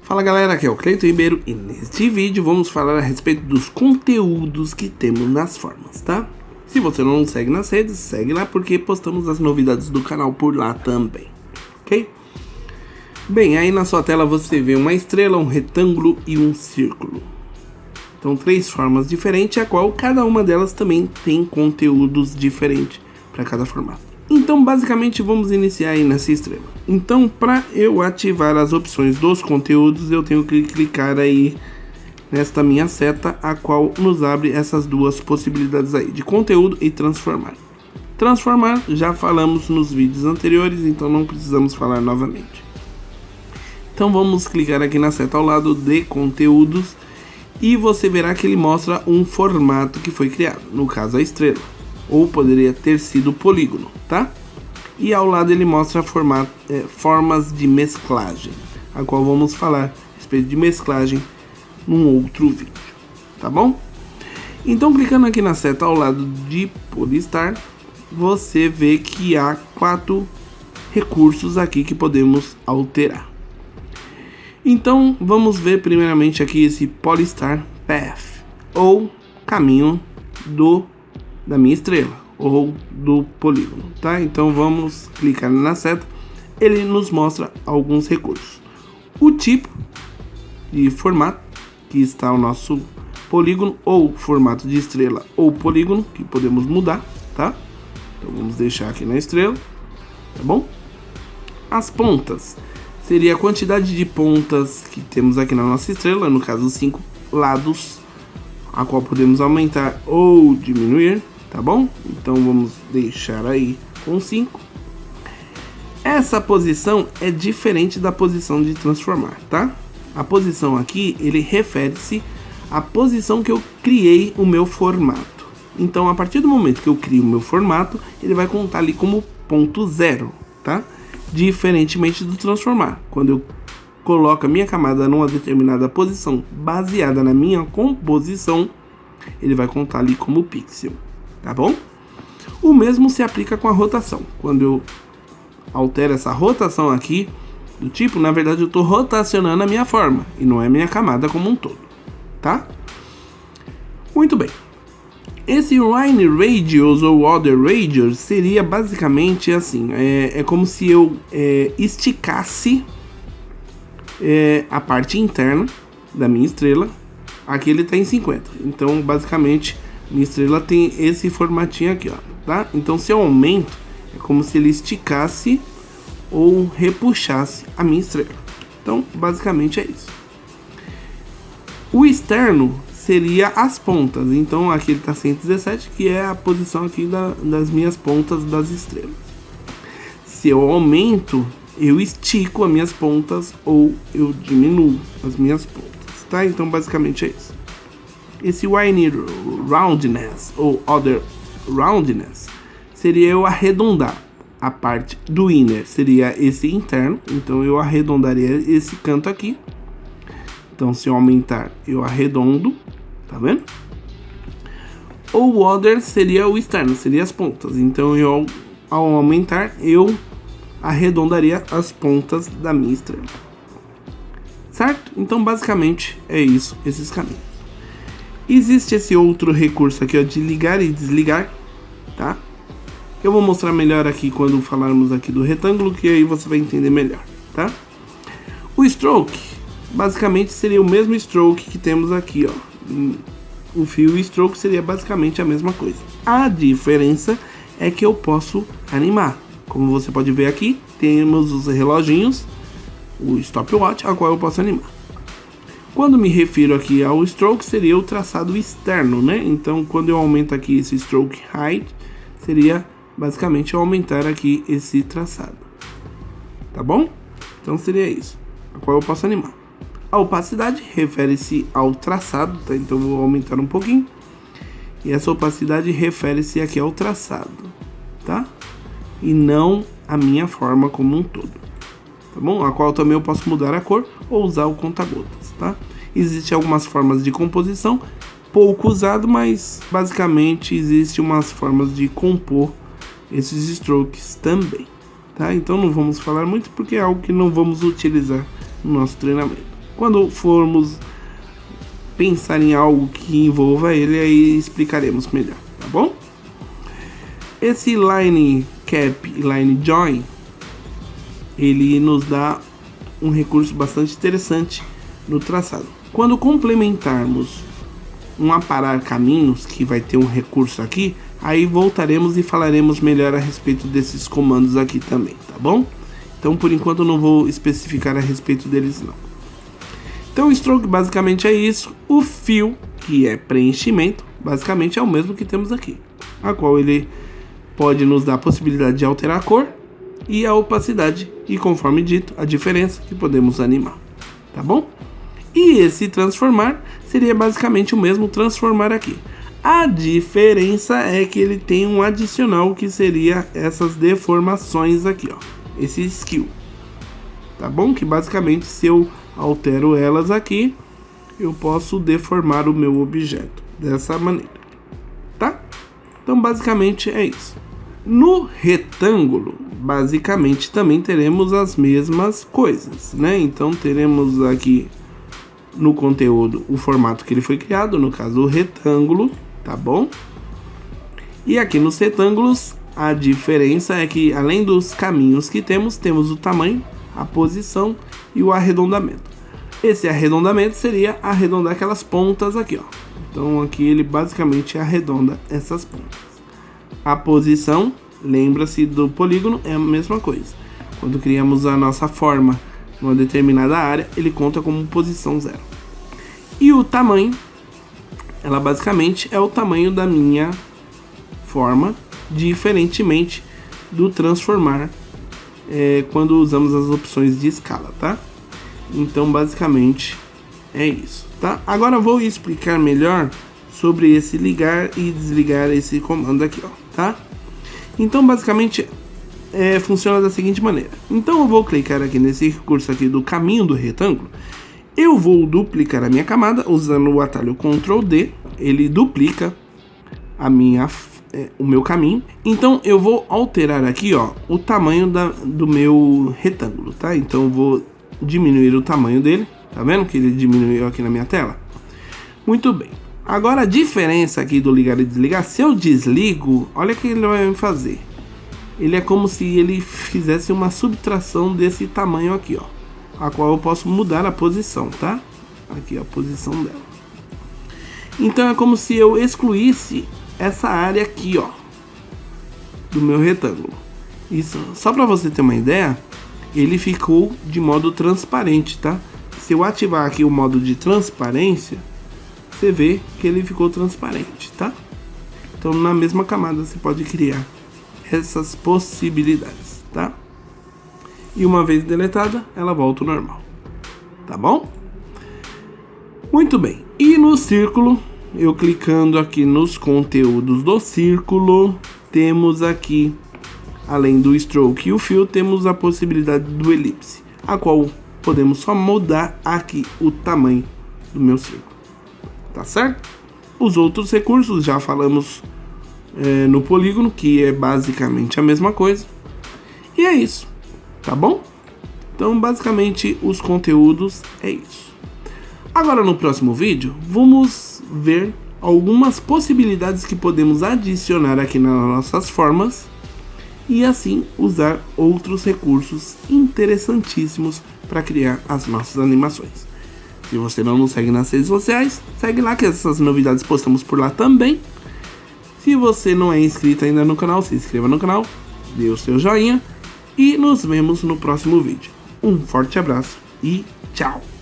Fala galera, aqui é o Cleiton Ribeiro e neste vídeo vamos falar a respeito dos conteúdos que temos nas formas, tá? Se você não nos segue nas redes, segue lá porque postamos as novidades do canal por lá também, ok? Bem, aí na sua tela você vê uma estrela, um retângulo e um círculo. Então 3 formas diferentes, a qual cada uma delas também tem conteúdos diferentes para cada formato. Então basicamente vamos iniciar aí nessa estrela. Então para eu ativar as opções dos conteúdos eu tenho que clicar aí nesta minha seta, a qual nos abre essas duas possibilidades aí de conteúdo e transformar. Transformar já falamos nos vídeos anteriores, então não precisamos falar novamente. Então vamos clicar aqui na seta ao lado de conteúdos e você verá que ele mostra um formato que foi criado, no caso a estrela. Ou poderia ter sido polígono, tá? E ao lado ele mostra formas de mesclagem, a qual vamos falar a respeito de mesclagem num outro vídeo, tá bom? Então clicando aqui na seta ao lado de Polystar, você vê que há 4 recursos aqui que podemos alterar. Então vamos ver primeiramente aqui esse Polystar Path, ou caminho da minha estrela, ou do polígono, tá? Então vamos clicar na seta, ele nos mostra alguns recursos. O tipo de formato, que está o nosso polígono, ou formato de estrela ou polígono, que podemos mudar, tá? Então vamos deixar aqui na estrela, tá bom? As pontas, seria a quantidade de pontas que temos aqui na nossa estrela, no caso 5 lados, a qual podemos aumentar ou diminuir, tá bom? Então vamos deixar aí com 5. Essa posição é diferente da posição de transformar, tá? A posição aqui, ele refere-se à posição que eu criei o meu formato. Então a partir do momento que eu crio o meu formato, ele vai contar ali como ponto 0, tá? Diferentemente do transformar, quando eu coloco a minha camada numa determinada posição baseada na minha composição, ele vai contar ali como pixel, tá bom? O mesmo se aplica com a rotação. Quando eu altero essa rotação aqui, do tipo, na verdade eu estou rotacionando a minha forma, e não é a minha camada como um todo, tá? Muito bem. Esse Line Radius ou Other Radius seria basicamente assim, é como se eu esticasse a parte interna da minha estrela. Aqui ele está em 50, então basicamente minha estrela tem esse formatinho aqui, ó, tá? Então se eu aumento, é como se ele esticasse ou repuxasse a minha estrela. Então basicamente é isso. O externo seria as pontas, então aqui ele está 117, que é a posição aqui das minhas pontas das estrelas. Se eu aumento, eu estico as minhas pontas ou eu diminuo as minhas pontas, tá? Então basicamente é isso. Esse Wine Roundness ou Other Roundness seria eu arredondar a parte do inner, seria esse interno, então eu arredondaria esse canto aqui. Então se eu aumentar, eu arredondo, tá vendo? O other seria o externo, seria as pontas, então eu ao aumentar, eu arredondaria as pontas da minha estrela, certo? Então basicamente é isso, esses caminhos. Existe esse outro recurso aqui, ó, de ligar e desligar, tá? Eu vou mostrar melhor aqui quando falarmos aqui do retângulo, que aí você vai entender melhor, tá? O stroke, basicamente seria o mesmo stroke que temos aqui, ó. O fio e stroke seria basicamente a mesma coisa. A diferença é que eu posso animar. Como você pode ver aqui, temos os reloginhos, o stopwatch, a qual eu posso animar. Quando me refiro aqui ao stroke, seria o traçado externo, né? Então, quando eu aumento aqui esse stroke height, seria basicamente eu aumentar aqui esse traçado, tá bom? Então seria isso, a qual eu posso animar. A opacidade refere-se ao traçado, tá? Então eu vou aumentar um pouquinho. E essa opacidade refere-se aqui ao traçado, tá? E não a minha forma como um todo, tá bom? A qual também eu posso mudar a cor ou usar o conta-gotas, tá? Existem algumas formas de composição, pouco usado, mas basicamente existe umas formas de compor esses strokes também, tá? Então não vamos falar muito porque é algo que não vamos utilizar no nosso treinamento. Quando formos pensar em algo que envolva ele, aí explicaremos melhor, tá bom? Esse line cap e line join, ele nos dá um recurso bastante interessante no traçado. Quando complementarmos um aparar caminhos, que vai ter um recurso aqui, aí voltaremos e falaremos melhor a respeito desses comandos aqui também, tá bom? Então por enquanto eu não vou especificar a respeito deles não. Então o stroke basicamente é isso. O fill, que é preenchimento, basicamente é o mesmo que temos aqui, a qual ele pode nos dar a possibilidade de alterar a cor e a opacidade, e conforme dito, a diferença que podemos animar, tá bom? E esse transformar seria basicamente o mesmo transformar aqui. A diferença é que ele tem um adicional, que seria essas deformações aqui, ó, esse skill, tá bom? Que basicamente, se eu altero elas aqui, eu posso deformar o meu objeto dessa maneira, tá? Então basicamente é isso. No retângulo, basicamente também teremos as mesmas coisas, né? Então teremos aqui no conteúdo o formato que ele foi criado, no caso o retângulo, tá bom? E aqui nos retângulos a diferença é que, além dos caminhos que temos o tamanho, a posição e o arredondamento. Esse arredondamento seria arredondar aquelas pontas aqui, ó. Então aqui ele basicamente arredonda essas pontas. A posição, lembra-se do polígono, é a mesma coisa. Quando criamos a nossa forma numa determinada área, ele conta como posição 0. E o tamanho, ela basicamente é o tamanho da minha forma, diferentemente do transformar quando usamos as opções de escala, tá? Então basicamente é isso, tá? Agora eu vou explicar melhor sobre esse ligar e desligar esse comando aqui, ó, tá? Então basicamente funciona da seguinte maneira. Então eu vou clicar aqui nesse recurso aqui do caminho do retângulo. Eu vou duplicar a minha camada usando o atalho Ctrl D. Ele duplica o meu caminho. Então eu vou alterar aqui, ó, o tamanho do meu retângulo, tá? Então eu vou diminuir o tamanho dele. Tá vendo que ele diminuiu aqui na minha tela? Muito bem. Agora a diferença aqui do ligar e desligar, se eu desligo, olha o que ele vai fazer. Ele é como se ele fizesse uma subtração desse tamanho aqui, ó, a qual eu posso mudar a posição, tá? Aqui, ó, a posição dela. Então é como se eu excluísse essa área aqui, ó, do meu retângulo. Isso, só para você ter uma ideia, ele ficou de modo transparente, tá? Se eu ativar aqui o modo de transparência, você vê que ele ficou transparente, tá? Então na mesma camada você pode criar essas possibilidades, tá? E uma vez deletada, ela volta ao normal, tá bom? Muito bem. E no círculo, eu clicando aqui nos conteúdos do círculo, temos aqui, além do stroke e o fill, temos a possibilidade do elipse, a qual podemos só mudar aqui o tamanho do meu círculo, tá certo? Os outros recursos já falamos no polígono, que é basicamente a mesma coisa. E é isso, tá bom? Então basicamente os conteúdos é isso. Agora no próximo vídeo vamos ver algumas possibilidades que podemos adicionar aqui nas nossas formas e assim usar outros recursos interessantíssimos para criar as nossas animações. Se você não nos segue nas redes sociais, segue lá que essas novidades postamos por lá também. Se você não é inscrito ainda no canal, se inscreva no canal, dê o seu joinha e nos vemos no próximo vídeo. Um forte abraço e tchau!